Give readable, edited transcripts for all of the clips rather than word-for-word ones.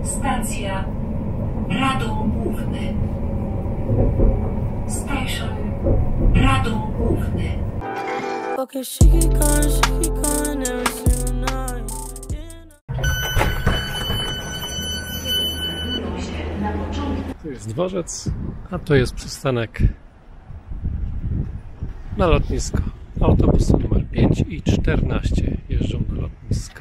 Stacja Radom Główny. Station Radom Główny. Okay, she keep calling every single night. Tu jest dworzec, a to jest przystanek na lotnisko. Autobusy numer 5 i 14 jeżdżą do lotniska.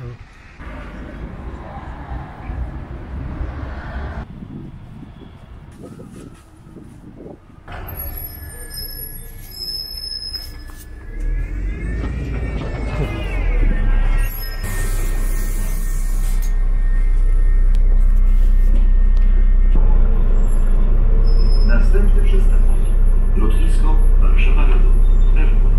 Następny przystanek. Lotnisko Warszawa-Radom. Airport.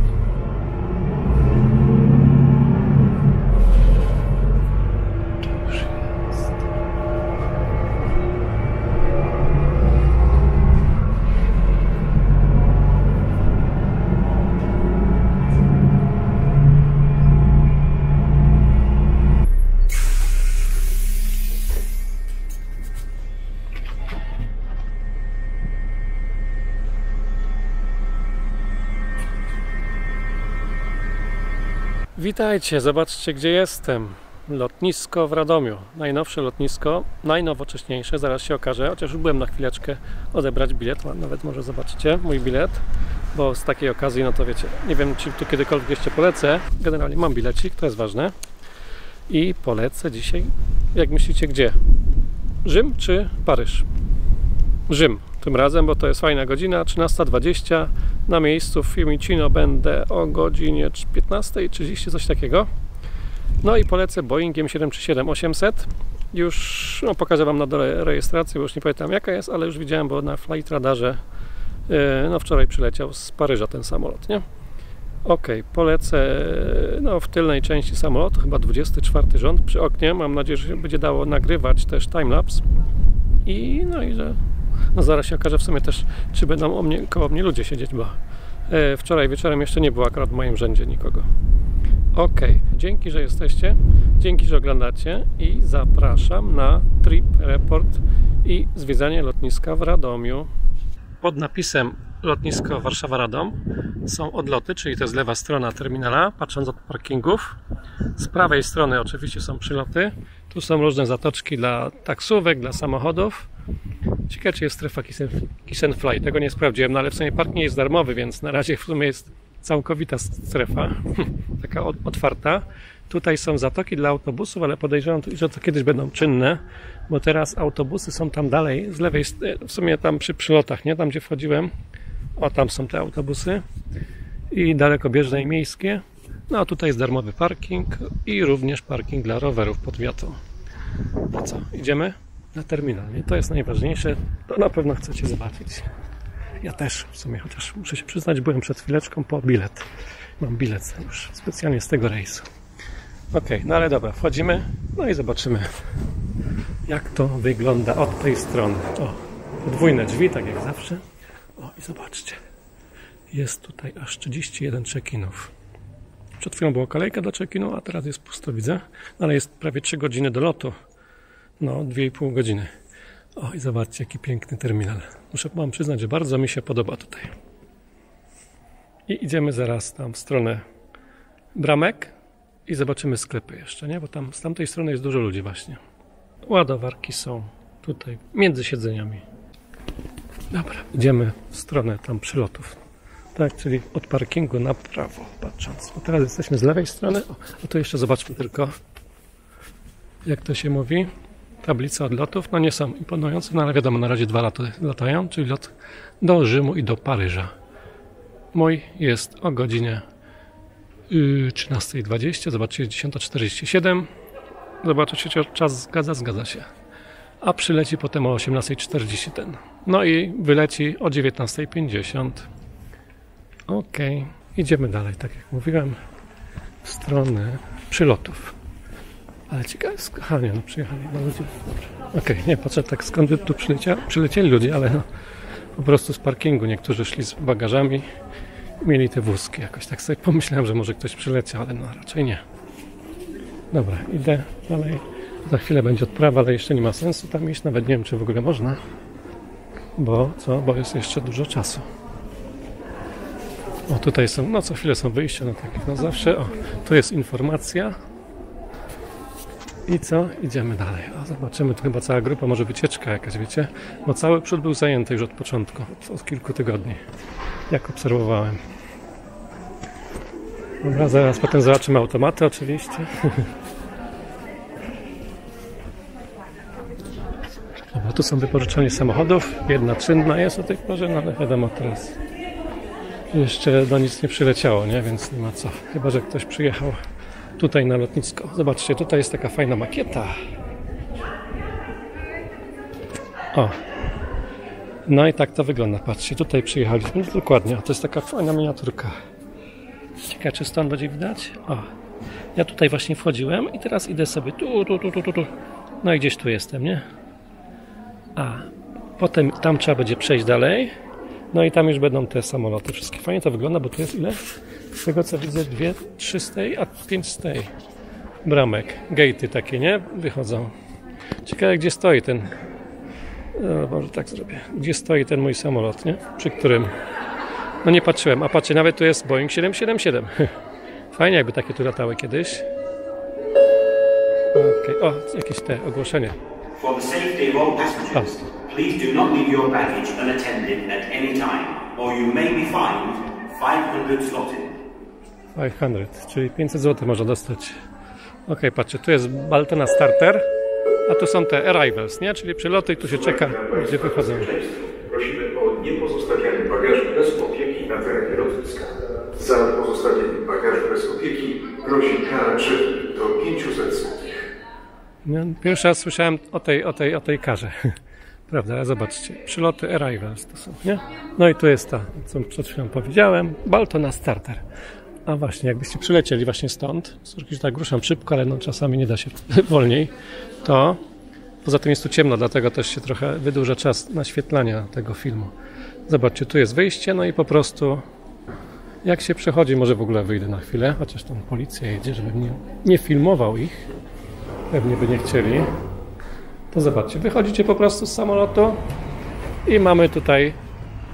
Witajcie, zobaczcie gdzie jestem. Lotnisko w Radomiu. Najnowsze lotnisko, najnowocześniejsze, zaraz się okaże, chociaż już byłem na chwileczkę odebrać bilet, nawet może zobaczycie mój bilet, bo z takiej okazji, no to wiecie, nie wiem czy tu kiedykolwiek jeszcze polecę, generalnie mam bilecik, to jest ważne i polecę dzisiaj, jak myślicie gdzie? Rzym czy Paryż? Rzym tym razem, bo to jest fajna godzina, 13:20 na miejscu w Fiumicino będę o godzinie 15:30, coś takiego. No i polecę Boeingiem 737-800. Już no, pokażę Wam na dole rejestrację, bo już nie pamiętam jaka jest, ale już widziałem, bo na Flight Radarze no wczoraj przyleciał z Paryża ten samolot, nie? Ok, polecę no, w tylnej części samolotu, chyba 24 rząd przy oknie. Mam nadzieję, że się będzie dało nagrywać też timelapse i no i że no zaraz się okaże w sumie też, czy będą koło mnie ludzie siedzieć, bo wczoraj wieczorem jeszcze nie było akurat w moim rzędzie nikogo. Ok, dzięki, że jesteście, dzięki, że oglądacie i zapraszam na trip report i zwiedzanie lotniska w Radomiu. Pod napisem lotnisko Warszawa-Radom są odloty, czyli to jest lewa strona terminala, patrząc od parkingów. Z prawej strony oczywiście są przyloty. Tu są różne zatoczki dla taksówek, dla samochodów. Ciekawe, czy jest strefa Kiss and Fly. Tego nie sprawdziłem, no ale w sumie parking jest darmowy, więc na razie w sumie jest całkowita strefa, taka otwarta. Tutaj są zatoki dla autobusów, ale podejrzewam, że to kiedyś będą czynne, bo teraz autobusy są tam dalej, z lewej, w sumie tam przy przylotach, nie? Tam gdzie wchodziłem, o tam są te autobusy i dalekobieżne i miejskie. No a tutaj jest darmowy parking i również parking dla rowerów pod wiatą. No co, idziemy na terminal, nie? To jest najważniejsze, to na pewno chcecie zobaczyć. Ja też w sumie, chociaż muszę się przyznać, byłem przed chwileczką po bilet. Mam bilet już specjalnie z tego rejsu. Ok, no ale dobra, wchodzimy, no i zobaczymy jak to wygląda od tej strony. O, podwójne drzwi, tak jak zawsze. O i zobaczcie, jest tutaj aż 31 check-inów. Przed chwilą była kolejka do check-inu, a teraz jest pusto, widzę. Ale jest prawie 3 godziny do lotu. No, 2,5 godziny. O i zobaczcie jaki piękny terminal. Muszę Wam przyznać, że bardzo mi się podoba tutaj. I idziemy zaraz tam w stronę bramek i zobaczymy sklepy jeszcze, nie? Bo tam z tamtej strony jest dużo ludzi właśnie. Ładowarki są tutaj między siedzeniami. Dobra, idziemy w stronę tam przylotów. Tak, czyli od parkingu na prawo patrząc. Bo teraz jesteśmy z lewej strony. O, a tu jeszcze zobaczmy tylko, jak to się mówi. Tablice odlotów, no nie są imponujące, no ale wiadomo, na razie 2 loty latają, czyli lot do Rzymu i do Paryża. Mój jest o godzinie 13:20, zobaczcie, jest 10:47. Zobaczycie, czy czas zgadza się. A przyleci potem o 18:40 ten. No i wyleci o 19:50. Ok, idziemy dalej, tak jak mówiłem, w stronę przylotów. Ale ciekawe jest, aha nie, no przyjechali na ludzie. Okej, nie patrzę tak skąd tu przylecieli ludzie, ale no, po prostu z parkingu niektórzy szli z bagażami, mieli te wózki jakoś, tak sobie pomyślałem, że może ktoś przyleciał, ale no raczej nie. Dobra, idę dalej. Za chwilę będzie odprawa, ale jeszcze nie ma sensu tam iść. Nawet nie wiem, czy w ogóle można. Bo co? Bo jest jeszcze dużo czasu. O, tutaj są, no co chwilę są wyjścia, no tak jak na zawsze. O, tu jest informacja. I co? Idziemy dalej. O, zobaczymy, tu chyba cała grupa, może wycieczka jakaś, wiecie? Bo cały przód był zajęty już od początku, od kilku tygodni, jak obserwowałem. Dobra, zaraz potem zobaczymy automaty oczywiście. Dobra, tu są wypożyczalnie samochodów. Jedna czynna jest o tej porze, no ale wiadomo teraz. Jeszcze do nic nie przyleciało, nie? Więc nie ma co. Chyba że ktoś przyjechał tutaj na lotnisko. Zobaczcie, tutaj jest taka fajna makieta. O. No i tak to wygląda. Patrzcie, tutaj przyjechaliśmy. No, dokładnie. To jest taka fajna miniaturka. Ciekawe, czy stąd będzie widać? O. Ja tutaj właśnie wchodziłem i teraz idę sobie tu. No i gdzieś tu jestem, nie? A. Potem tam trzeba będzie przejść dalej. No i tam już będą te samoloty. Wszystkie fajnie to wygląda, bo tu jest ile? Z tego co widzę 2, 3 z tej, a 5 z tej bramek. Gate'y takie, nie? Wychodzą. Ciekawe, gdzie stoi ten... No, może tak zrobię. Gdzie stoi ten mój samolot, nie? Przy którym... No nie patrzyłem. A patrzcie, nawet tu jest Boeing 777. Fajnie, jakby takie tu latały kiedyś. Okay. O, jakieś te ogłoszenie. For the safety of all passengers, please do not leave your baggage unattended at any time, or you may be fined 500 zloty. 500, czyli 500 zł można dostać. Ok, patrzcie, tu jest Baltona Starter, a tu są te arrivals, nie? Czyli przyloty i tu się czeka, gdzie wychodzą. Prosimy o niepozostawianie bagażu bez opieki na terenie lotniska. Za pozostawienie bagażu bez opieki grozi kara grzywny do 500 zł. Pierwszy raz słyszałem o tej karze. Prawda, ale zobaczcie, przyloty arrivals to są, nie? No i tu jest ta, co przed chwilą powiedziałem, Baltona Starter. A właśnie, jakbyście przylecieli właśnie stąd, że tak ruszam szybko, ale no czasami nie da się wolniej, to poza tym jest tu ciemno, dlatego też się trochę wydłuża czas naświetlania tego filmu. Zobaczcie, tu jest wyjście, no i po prostu jak się przechodzi, może w ogóle wyjdę na chwilę, chociaż tam policja jedzie, żebym nie filmował ich. Pewnie by nie chcieli. To zobaczcie, wychodzicie po prostu z samolotu i mamy tutaj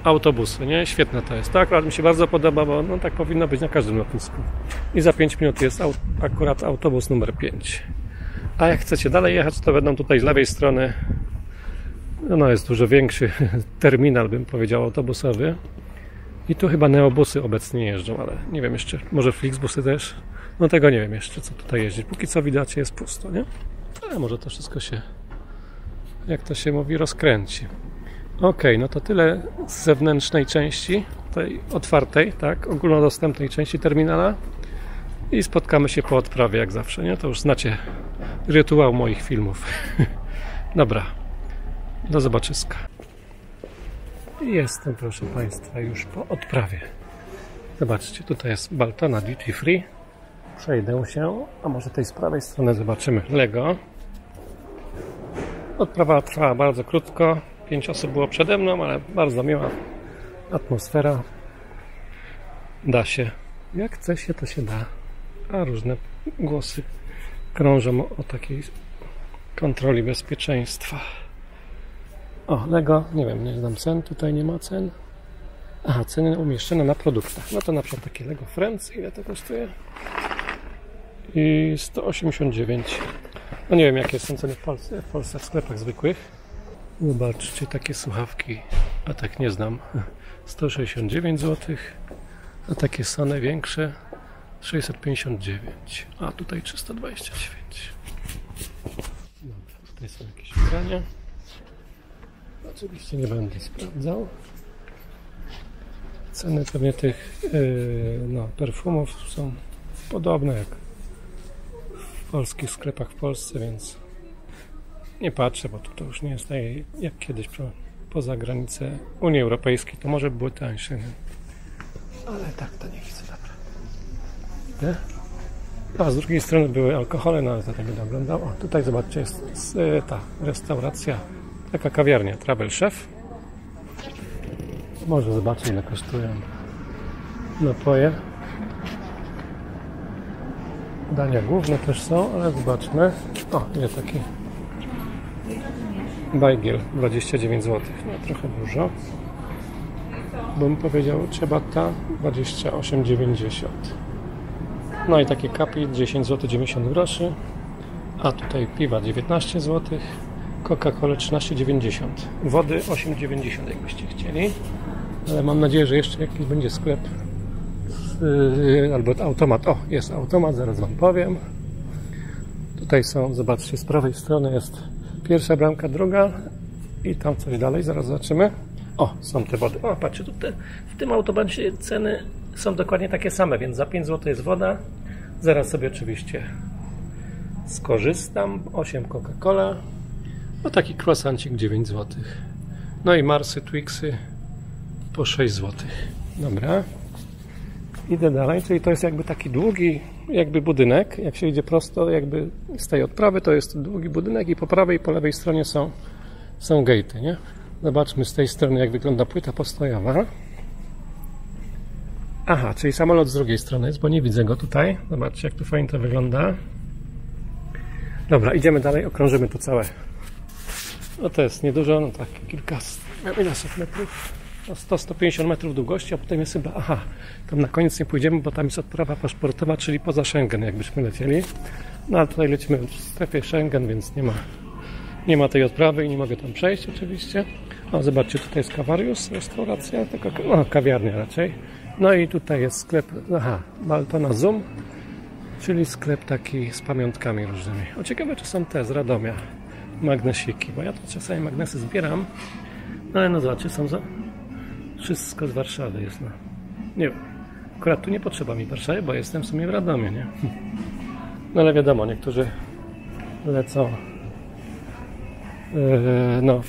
autobusy, nie? Świetne to jest. To akurat mi się bardzo podoba, bo no, tak powinno być na każdym lotnisku. I za 5 minut jest akurat autobus numer 5. A jak chcecie dalej jechać, to będą tutaj z lewej strony, no jest dużo większy terminal, bym powiedział, autobusowy. I tu chyba neobusy obecnie jeżdżą, ale nie wiem jeszcze, może Flixbusy też. No tego nie wiem jeszcze, co tutaj jeździ. Póki co widać, jest pusto, nie? Ale może to wszystko się, jak to się mówi, rozkręci. Ok, no to tyle z zewnętrznej części, tej otwartej, tak, ogólnodostępnej części terminala. I spotkamy się po odprawie, jak zawsze, nie? To już znacie rytuał moich filmów. Dobra, do zobaczyska. Jestem, proszę Państwa, już po odprawie. Zobaczcie, tutaj jest Baltona Duty Free. Przejdę się, a może tej z prawej strony zobaczymy Lego. Odprawa trwała bardzo krótko. 5 osób było przede mną, ale bardzo miła atmosfera. Da się. Jak chce się, to się da. A różne głosy krążą o takiej kontroli bezpieczeństwa. O, Lego, nie wiem, nie znam cen, tutaj nie ma cen. Aha, ceny umieszczone na produktach. No to na przykład takie Lego Friends, ile to kosztuje? I 189. No nie wiem, jakie są ceny w Polsce w sklepach zwykłych. Zobaczcie, takie słuchawki, a tak nie znam. 169 zł. A takie Sony większe 659. A tutaj 329. Dobra, tutaj są jakieś ubrania. Oczywiście nie będę sprawdzał. Ceny pewnie tych perfumów są podobne jak w polskich sklepach w Polsce, więc nie patrzę, bo to już nie jest tak jak kiedyś poza granicę Unii Europejskiej. To może były tańsze, nie? Ale tak to nie widzę, dobra. Nie? A z drugiej strony były alkohole, no ale to tak będę oglądał. O, tutaj zobaczcie, jest ta restauracja, taka kawiarnia, Travel Chef. Może zobaczę, ile kosztują napoje. Dania główne też są, ale zobaczmy. O, ile taki bajgiel, 29 zł. No trochę dużo. Bym powiedział ciabatta 28,90. No i takie kapi 10 zł 90 groszy. A tutaj piwa 19 zł. Coca-Cola 13,90. Wody 8,90 jakbyście chcieli. Ale mam nadzieję, że jeszcze jakiś będzie sklep albo automat. O, jest automat, zaraz wam powiem. Tutaj są, zobaczcie, z prawej strony jest pierwsza bramka, druga i tam coś dalej, zaraz zobaczymy. O, są te wody. O, patrzcie, tutaj w tym automacie ceny są dokładnie takie same, więc za 5 zł jest woda. Zaraz sobie oczywiście skorzystam. 8 Coca-Cola. No taki croissancik 9 zł. No i Marsy, Twixy po 6 zł. Dobra. Idę dalej, czyli to jest jakby taki długi jakby budynek. Jak się idzie prosto jakby z tej odprawy, to jest długi budynek i po prawej i po lewej stronie są gate'y, nie? Zobaczmy z tej strony, jak wygląda płyta postojowa. Aha, czyli samolot z drugiej strony jest, bo nie widzę go tutaj. Zobaczcie, jak tu fajnie to wygląda. Dobra, idziemy dalej, okrążymy to całe. No to jest niedużo, no tak kilkaset metrów. 100-150 metrów długości, a potem jest chyba, aha, tam na koniec nie pójdziemy, bo tam jest odprawa paszportowa, czyli poza Schengen, jakbyśmy lecieli. No ale tutaj lecimy w strefie Schengen, więc nie ma tej odprawy i nie mogę tam przejść oczywiście. O, zobaczcie, tutaj jest Kawarius, restauracja, taka, no, kawiarnia raczej. No i tutaj jest sklep, aha, Baltona Zoom, czyli sklep taki z pamiątkami różnymi. O, ciekawe, czy są te z Radomia magnesiki, bo ja to czasami magnesy zbieram, no ale no zobaczcie, są wszystko z Warszawy jest, no. Nie wiem, akurat tu nie potrzeba mi Warszawy, bo jestem w sumie w Radomiu, nie? No ale wiadomo, niektórzy lecą no,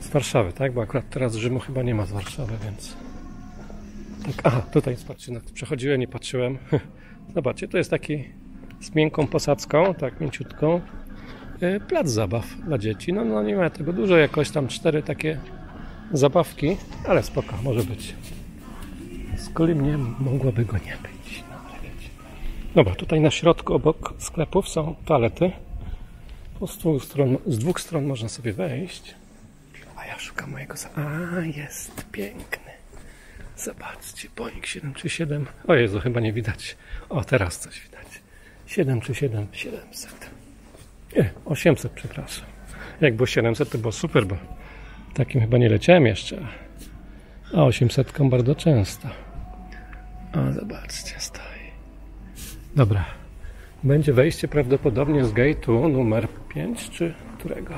z Warszawy, tak? Bo akurat teraz Rzymu chyba nie ma z Warszawy, więc tak, aha, tutaj patrzcie, przechodziłem, nie patrzyłem. Zobaczcie, to jest taki z miękką posadzką, tak mięciutką, plac zabaw dla dzieci. No nie ma tego dużo, jakoś tam 4 takie zabawki, ale spoko, może być. Z kolei mnie mogłoby go nie być, no ale wiecie. Dobra, tutaj na środku obok sklepów są toalety. Z dwóch stron można sobie wejść. A ja szukam mojego... A, jest piękny. Zobaczcie, Boeing 737. O Jezu, chyba nie widać. O, teraz coś widać. 737, 700. 800, przepraszam. Jak było 700, to było super, bo takim chyba nie leciałem jeszcze. A 800 bardzo często. O, zobaczcie, stoi. Dobra. Będzie wejście prawdopodobnie z gate'u numer 5, czy którego?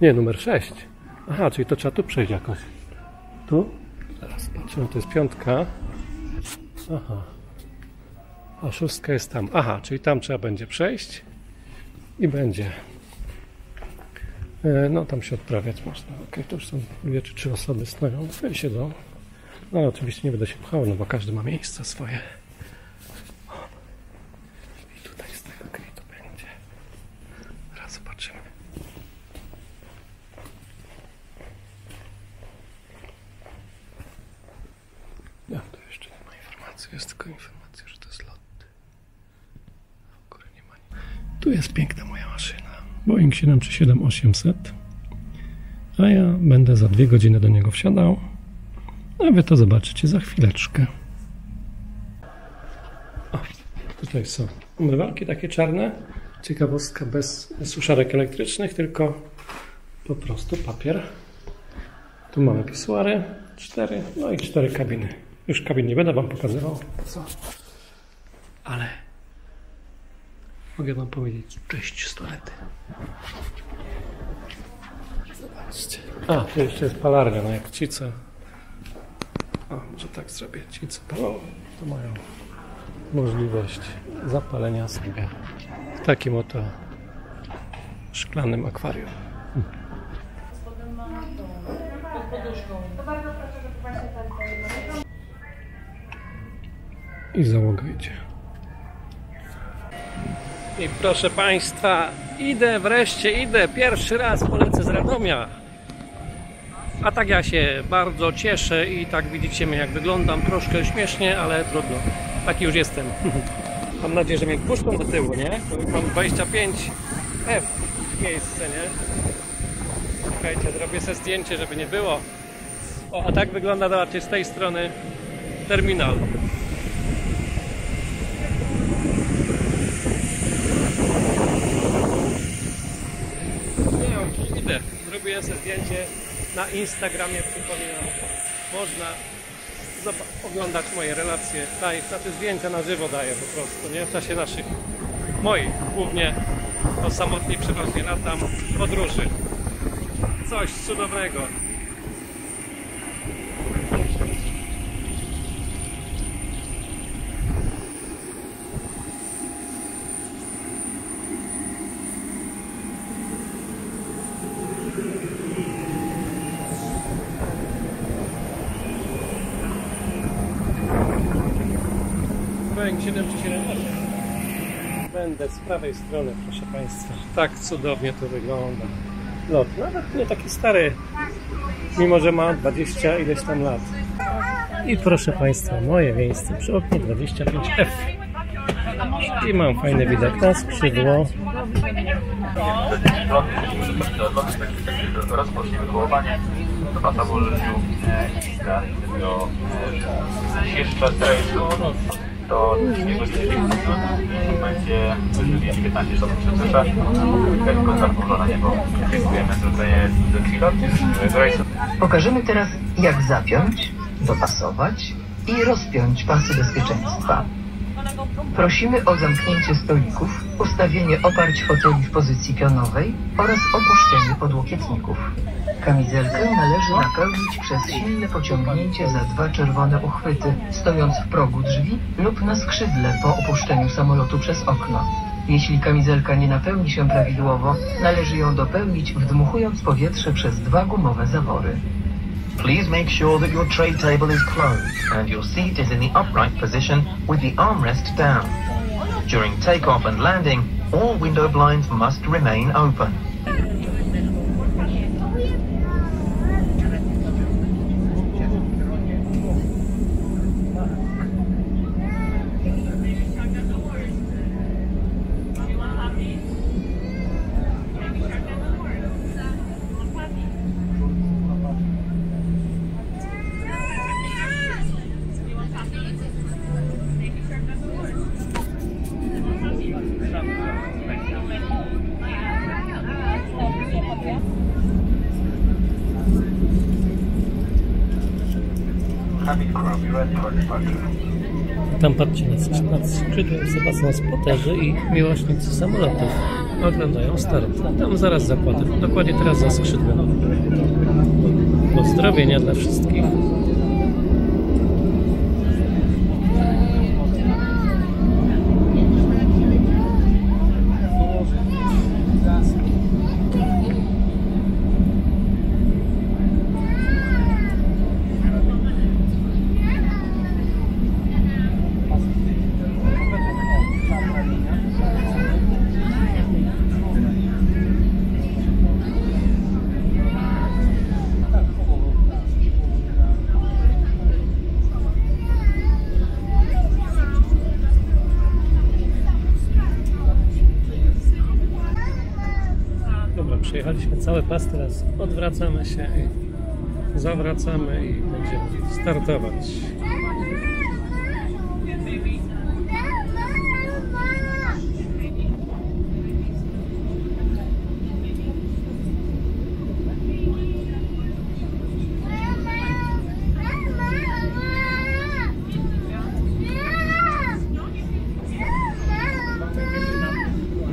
Nie, numer 6. Aha, czyli to trzeba tu przejść jakoś. Tu? Zaraz patrzymy, to jest 5. Aha. A 6 jest tam. Aha, czyli tam trzeba będzie przejść. I będzie. No, tam się odprawiać można. Ok, to już są 2 czy 3 osoby stoją, siedzą. No, ale oczywiście nie będę się pchał, no bo każdy ma miejsce swoje. I tutaj z tego gate'u będzie. Zaraz zobaczymy. No, tu jeszcze nie ma informacji. Jest tylko informacja, że to jest lot. W górę nie ma. Tu jest piękna moja maszyna. Boeing 737-800. A ja będę za 2 godziny do niego wsiadał. A wy to zobaczycie za chwileczkę. O, tutaj są umywalki takie czarne. Ciekawostka, bez suszarek elektrycznych, tylko po prostu papier. Tu mamy pisuary 4, no i 4 kabiny. Już kabin nie będę wam pokazywał, co. Ale mogę wam powiedzieć, cześć stolety. Zobaczcie. A, tu jeszcze jest palarnia, no jak ci co... O, może tak zrobię. Ci co palą, to mają możliwość zapalenia sobie w takim oto szklanym akwarium. I załoga idzie. I proszę Państwa, idę, pierwszy raz polecę z Radomia. A tak ja się bardzo cieszę i tak widzicie mnie jak wyglądam, troszkę śmiesznie, ale trudno. Taki już jestem. Mam nadzieję, że mnie puszczą do tyłu, nie? Mam 25F miejsce, nie? Czekajcie, zrobię sobie zdjęcie, żeby nie było. O, a tak wygląda, zobaczcie, z tej strony terminal. Nie, idę. Zrobię sobie zdjęcie na Instagramie, przypominam. Można oglądać moje relacje, znaczy zdjęcia na żywo daję po prostu, nie? W czasie naszych, moich, głównie o samotnie przeważnie latam, podróży. Coś cudownego. Boeing 738. Będę z prawej strony, proszę Państwa. Tak cudownie to wygląda. Lot nawet nie taki stary, mimo że ma 20 ileś tam lat. I proszę Państwa, moje miejsce przy oknie 25F. I mam fajny widok na skrzydło. Rozpoczniemy kołowanie do pasażerów do dzisiejszy czas rejsu to 30 minut będzie 15 stopni Celsjusza. Lekko zachmurzone niebo. Dziękujemy za pilot z rejsu. Pokażemy teraz, jak zapiąć, dopasować i rozpiąć pasy bezpieczeństwa. Prosimy o zamknięcie stolików, ustawienie oparć foteli w pozycji pionowej oraz opuszczenie podłokietników. Kamizelkę należy napełnić przez silne pociągnięcie za 2 czerwone uchwyty, stojąc w progu drzwi lub na skrzydle po opuszczeniu samolotu przez okno. Jeśli kamizelka nie napełni się prawidłowo, należy ją dopełnić wdmuchując powietrze przez 2 gumowe zawory. Please make sure that your tray table is closed and your seat is in the upright position with the armrest down. During takeoff and landing, all window blinds must remain open. Tam patrzcie, nad skrzydłem sobie są spoterzy i miłośnicy samolotów. Oglądają start. Tam zaraz zakładę. Dokładnie teraz za skrzydłem. Pozdrowienia dla wszystkich. Przejechaliśmy cały pas, teraz odwracamy się i zawracamy i będziemy startować.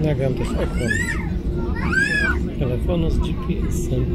Nagram też ekran telefonu z GPS-em.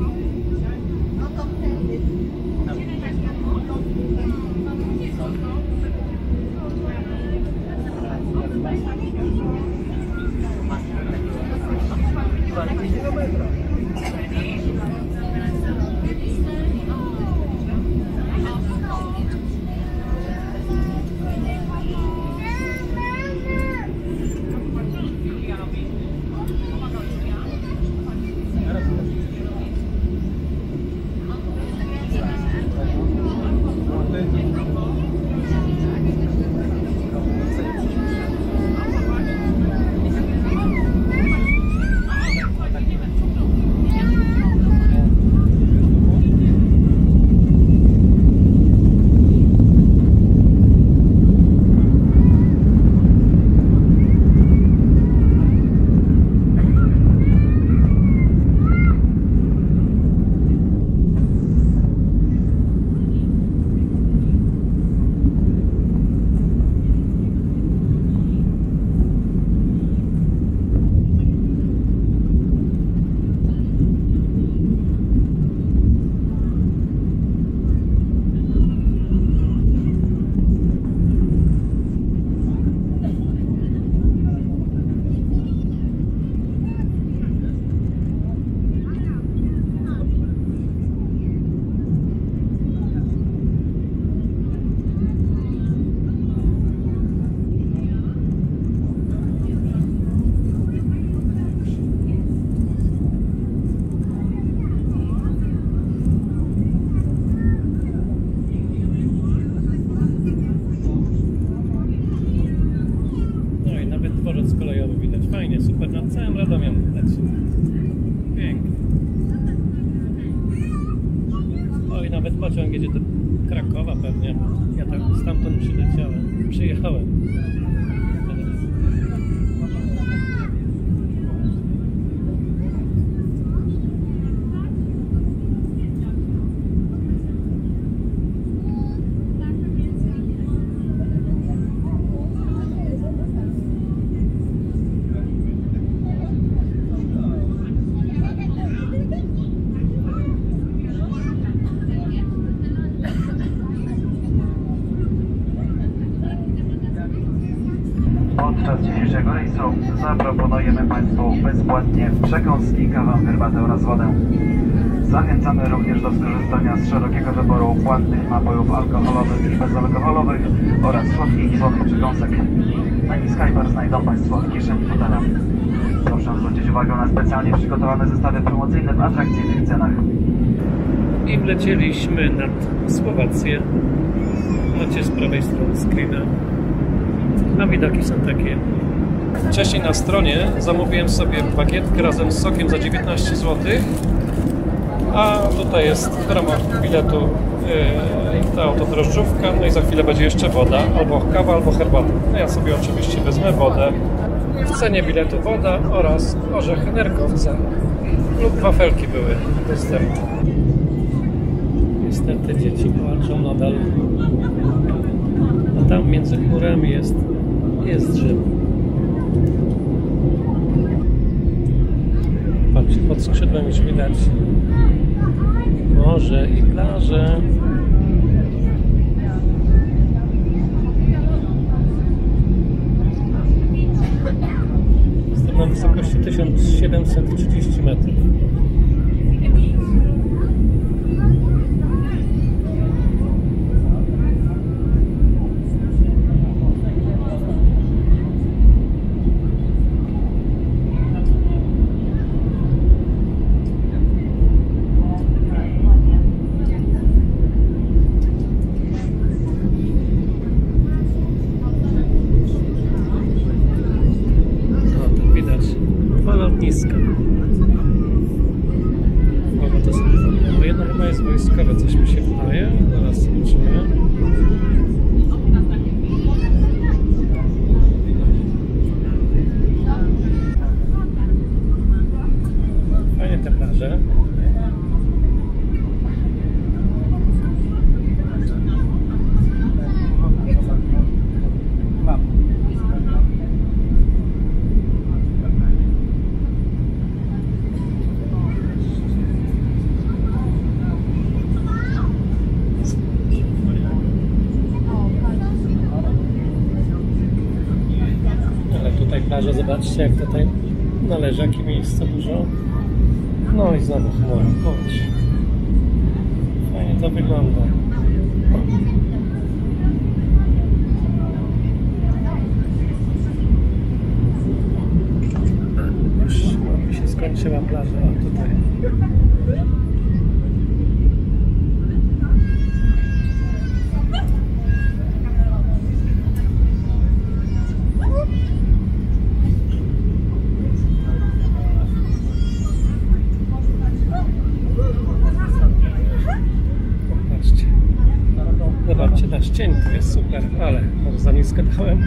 fajnie, super, nad całym Radomiem leci. Pięknie. O, i nawet pociąg jedzie do Krakowa pewnie. Ja tak stamtąd przyjechałem. Podczas dzisiejszego rejsu zaproponujemy Państwu bezpłatnie przekąski, kawę, herbatę oraz wodę. Zachęcamy również do skorzystania z szerokiego wyboru płatnych napojów alkoholowych i bezalkoholowych oraz słodkich i słodkich przekąsek. Menu Skybar znajdą Państwo w kieszeni fotela. Proszę zwrócić uwagę na specjalnie przygotowane zestawy promocyjne w atrakcyjnych cenach. I wlecieliśmy nad Słowację. Macie z prawej strony screena. A widoki są takie. Wcześniej na stronie zamówiłem sobie bagietkę razem z sokiem za 19 zł. A tutaj jest w ramach biletu ta oto drożdżówka. No i za chwilę będzie jeszcze woda, albo kawa, albo herbata. No ja sobie oczywiście wezmę wodę. W cenie biletu woda oraz orzechy nerkowca lub wafelki były dostępne. Niestety dzieci płaczą nadal. A tam między chmurami jest drzewo. Patrzcie, pod skrzydłem już widać morze i plaże. Jestem na wysokości 1730 metrów. Lotniska. Oba to są no jedno chyba jest wojskowe, coś mi się wydaje. Zaraz zobaczymy. Fajnie te plaże. Plaża, zobaczcie jak tutaj na leżaki miejsca dużo. No i znowu chmura. Chodź. Fajnie to wygląda. Już mi się skończyła plaża. O, tutaj. Zobaczcie, nasz cień to jest super, ale może za nisko dałem.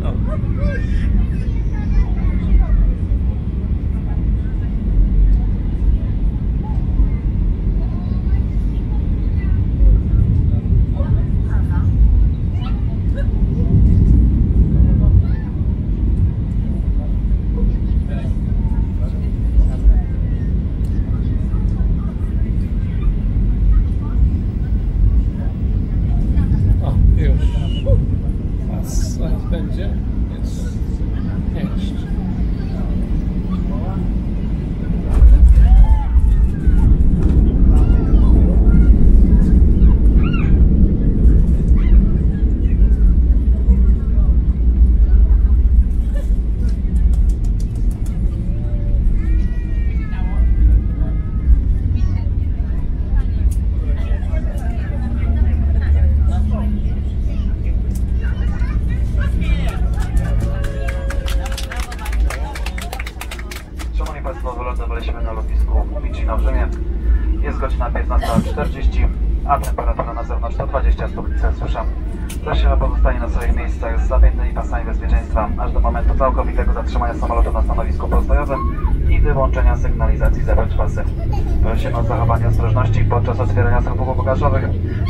O. Będzie. Jest. lotnisku Fiumicino w Rzymie. Jest godzina 15:40, a temperatura na zewnątrz to 20 stopni Celsjusza. Prosimy o pozostanie na swoich miejscach z zapiętymi pasami bezpieczeństwa aż do momentu całkowitego zatrzymania samolotu na stanowisku postojowym i wyłączenia sygnalizacji zewnątrz pasy. Prosimy o zachowanie ostrożności podczas otwierania sklepów bagażowych,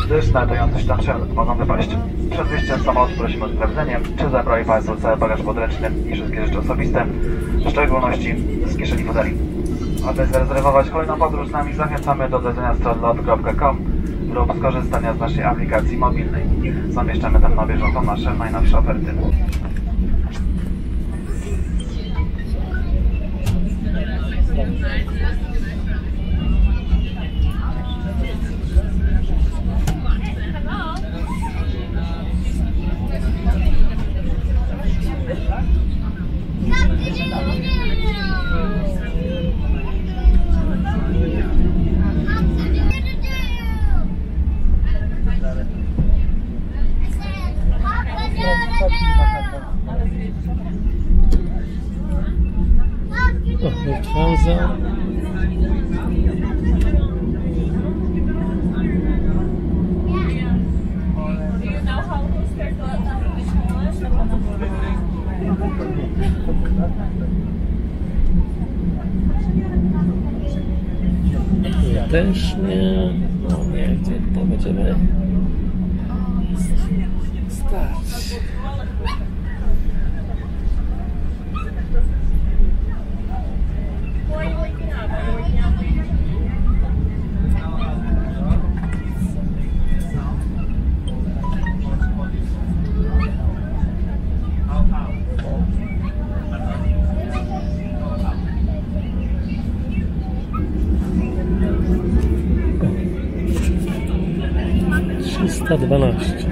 gdyż znajdujące się tam środki mogą wypaść. Przed wyjściem z samolotu prosimy o sprawdzenie, czy zabrali Państwo cały bagaż podręczny i wszystkie rzeczy osobiste, w szczególności z kieszeni foteli. Aby zarezerwować kolejną podróż z nami, zachęcamy do odwiedzenia stron lot.com lub skorzystania z naszej aplikacji mobilnej. Zamieszczamy tam na bieżąco nasze najnowsze oferty. Lufthansa. Też nie. No nie, gdzie to będziemy stać. $312.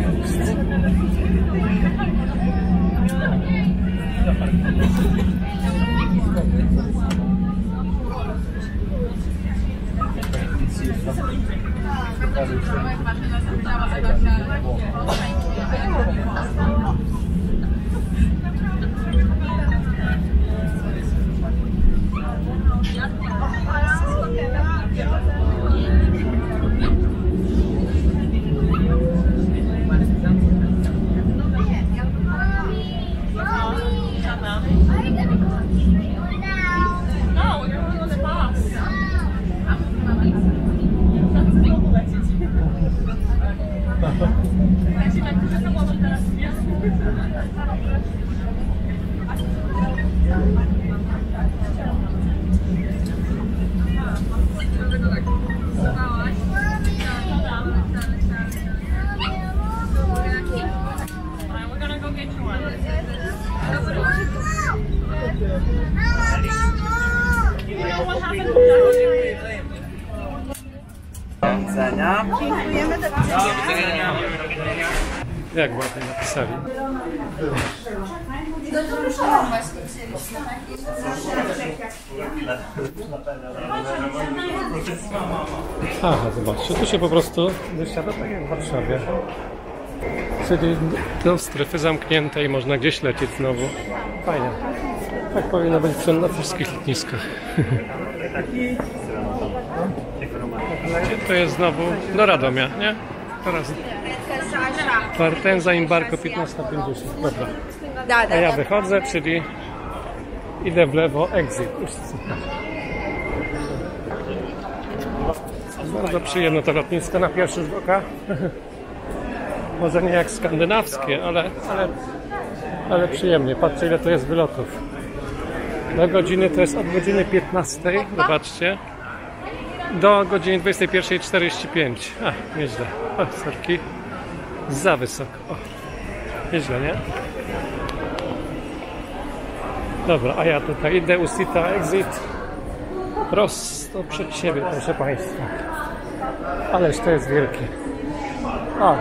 Dziękujemy, do widzenia. Jak ładnie napisali. Aha, zobaczcie, tu się po prostu wysiada tak jak w Warszawie. Czyli do strefy zamkniętej można gdzieś lecieć znowu. Fajnie. Tak powinno być na wszystkich lotniskach. To jest znowu do Radomia, nie? Teraz Partenza Imbarco 15:50. Dobra. A ja wychodzę, czyli idę w lewo, exit. Bardzo przyjemne to lotnisko na pierwszy rzut oka. Może nie jak skandynawskie, ale przyjemnie. Patrzcie, ile to jest wylotów. Do godziny to jest od godziny 15, zobaczcie, do godziny 21:45. A, nieźle. O, sorki. Za wysoko. O, nieźle, nie? Dobra, a ja tutaj idę, Usita, exit. Prosto przed siebie, proszę Państwa. Ależ to jest wielkie. O.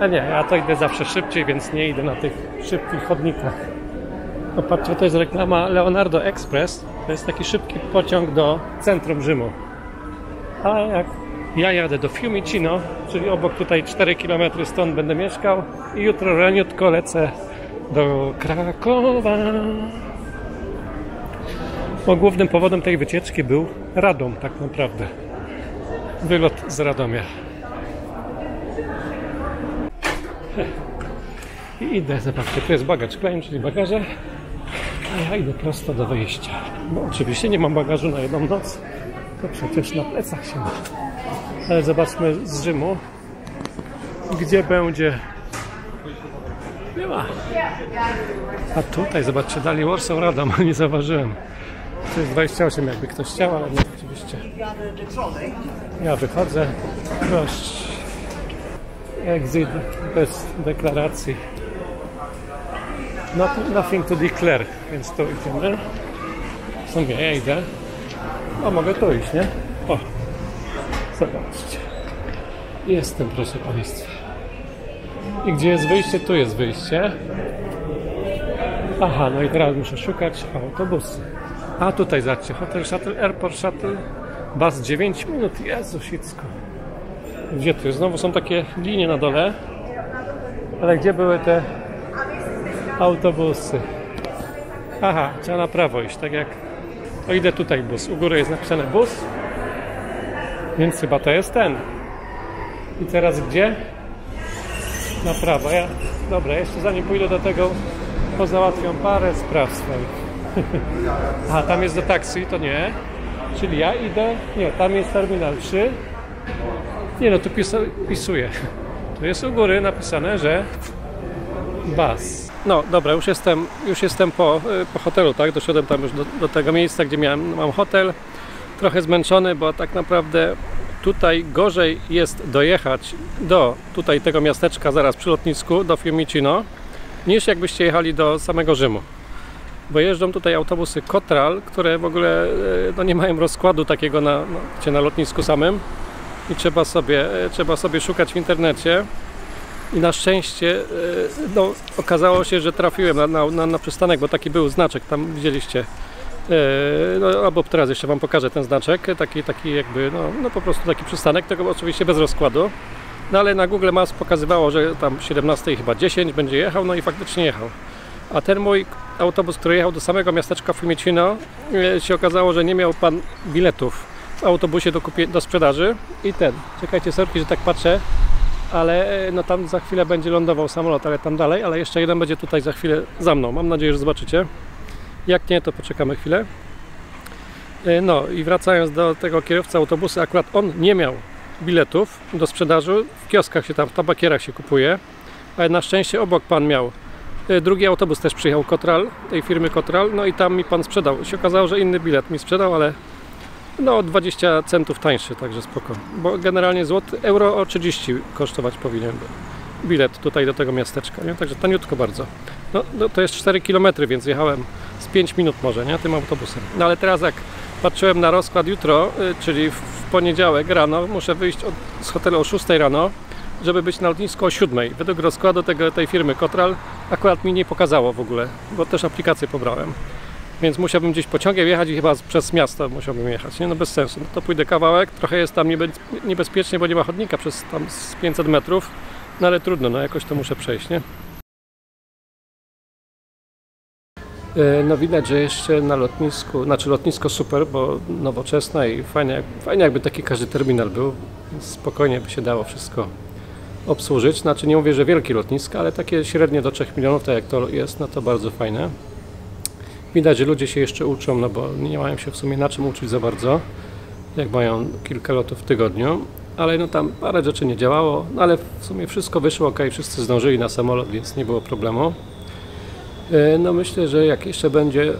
A nie, ja to idę zawsze szybciej, więc nie idę na tych szybkich chodnikach. Popatrzcie, to jest reklama Leonardo Express. To jest taki szybki pociąg do centrum Rzymu. A jak ja jadę do Fiumicino, czyli obok tutaj 4 km stąd będę mieszkał i jutro raniutko lecę do Krakowa. Bo głównym powodem tej wycieczki był Radom, tak naprawdę. Wylot z Radomia. I idę, zobaczcie, tu jest bagaż claim, czyli bagaże. A ja idę prosto do wyjścia. Bo oczywiście nie mam bagażu na jedną noc. To przecież na plecach się ma. Ale zobaczmy z Rzymu, gdzie będzie. Nie ma. A tutaj, zobaczcie, dalej Warsaw Radom, nie zauważyłem. To jest 28, jakby ktoś chciał, ale nie, oczywiście. Ja wychodzę. Proszę. Exit bez deklaracji. Nothing to declare, więc tu idziemy. W sumie ja idę. No mogę tu iść, nie? O, zobaczcie. Jestem, proszę Państwa. I gdzie jest wyjście? Tu jest wyjście. Aha, no i teraz muszę szukać autobusu. A tutaj zobaczcie, Hotel Shuttle, Airport Shuttle, bus 9 minut. Jezu, sicko. Gdzie tu jest? Znowu są takie linie na dole. Ale gdzie były te autobusy? Aha, trzeba na prawo iść, tak jak... To idę tutaj bus. U góry jest napisane bus. Więc chyba to jest ten. I teraz gdzie? Na prawo. Dobra, jeszcze zanim pójdę do tego, pozałatwiam parę spraw swoich. Aha, tam jest do taksi, to nie. Czyli ja idę... Nie, tam jest terminal 3. Nie no, tu pisuje. Tu jest u góry napisane, że bus. No dobra, już jestem po hotelu, tak? Doszedłem tam już do tego miejsca, gdzie mam hotel. Trochę zmęczony, bo tak naprawdę tutaj gorzej jest dojechać do tutaj tego miasteczka zaraz przy lotnisku, do Fiumicino, niż jakbyście jechali do samego Rzymu. Bo jeżdżą tutaj autobusy Cotral, które w ogóle no, nie mają rozkładu takiego na lotnisku samym. I trzeba sobie szukać w internecie. I na szczęście no, okazało się, że trafiłem na przystanek, bo taki był znaczek, tam widzieliście. No, albo teraz jeszcze Wam pokażę ten znaczek, taki jakby, no po prostu taki przystanek, tego oczywiście bez rozkładu. No ale na Google Maps pokazywało, że tam 17 chyba 10 będzie jechał, no i faktycznie jechał. A ten mój autobus, który jechał do samego miasteczka Fiumicino, się okazało, że nie miał pan biletów w autobusie do sprzedaży. I czekajcie, sorki, że tak patrzę, ale no tam za chwilę będzie lądował samolot, ale tam dalej, ale jeszcze jeden będzie tutaj za chwilę za mną. Mam nadzieję, że zobaczycie. Jak nie, to poczekamy chwilę. No i wracając do tego kierowcy autobusu, akurat on nie miał biletów do sprzedaży. W kioskach się tam, w tabakierach się kupuje, ale na szczęście obok pan miał. Drugi autobus też przyjechał, Cotral, tej firmy Cotral, no i tam mi pan sprzedał. Się okazało, że inny bilet mi sprzedał, ale no 20 centów tańszy, także spoko. Bo generalnie euro o 30 kosztować powinien bilet tutaj do tego miasteczka, nie? Także taniutko bardzo. No to jest 4 km, więc jechałem z 5 minut może, nie? Tym autobusem. No ale teraz jak patrzyłem na rozkład jutro, czyli w poniedziałek rano, muszę wyjść z hotelu o 6 rano, żeby być na lotnisku o 7. Według rozkładu tej firmy Cotral akurat mi nie pokazało w ogóle, bo też aplikację pobrałem. Więc musiałbym gdzieś pociągiem jechać i chyba przez miasto musiałbym jechać, nie? No bez sensu. No to pójdę kawałek, trochę jest tam niebezpiecznie, bo nie ma chodnika przez tam z 500 metrów, no ale trudno, no jakoś to muszę przejść, nie? No widać, że jeszcze na lotnisku, znaczy lotnisko super, bo nowoczesne i fajnie jakby taki każdy terminal był, więc spokojnie by się dało wszystko obsłużyć. Znaczy nie mówię, że wielkie lotnisko, ale takie średnie do 3 milionów, tak jak to jest, no to bardzo fajne. Widać, że ludzie się jeszcze uczą, no bo nie mają się w sumie na czym uczyć za bardzo, jak mają kilka lotów w tygodniu, ale no tam parę rzeczy nie działało, no ale w sumie wszystko wyszło ok, wszyscy zdążyli na samolot, więc nie było problemu. No myślę, że jak jeszcze będzie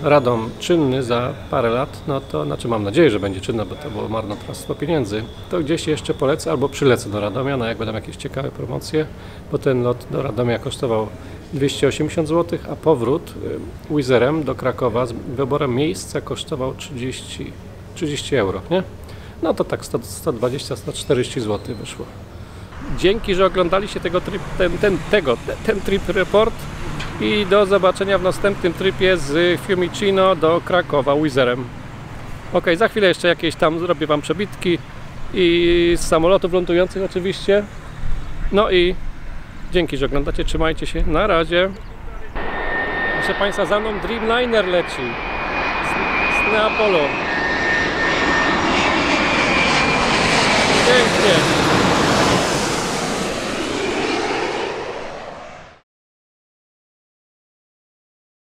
Radom czynny za parę lat, no to, znaczy mam nadzieję, że będzie czynny, bo to było marnotrawstwo pieniędzy, to gdzieś jeszcze polecę albo przylecę do Radomia, no jak będą jakieś ciekawe promocje, bo ten lot do Radomia kosztował 280 zł, a powrót Wizerem do Krakowa z wyborem miejsca kosztował 30 euro, nie? No to tak 120-140 zł wyszło. Dzięki, że oglądaliście ten trip report i do zobaczenia w następnym tripie z Fiumicino do Krakowa Wizerem. Ok, za chwilę jeszcze jakieś tam zrobię Wam przebitki i z samolotów lądujących oczywiście. No i dzięki, że oglądacie, trzymajcie się, na razie. Proszę Państwa, za mną Dreamliner leci z Neapolu. Pięknie.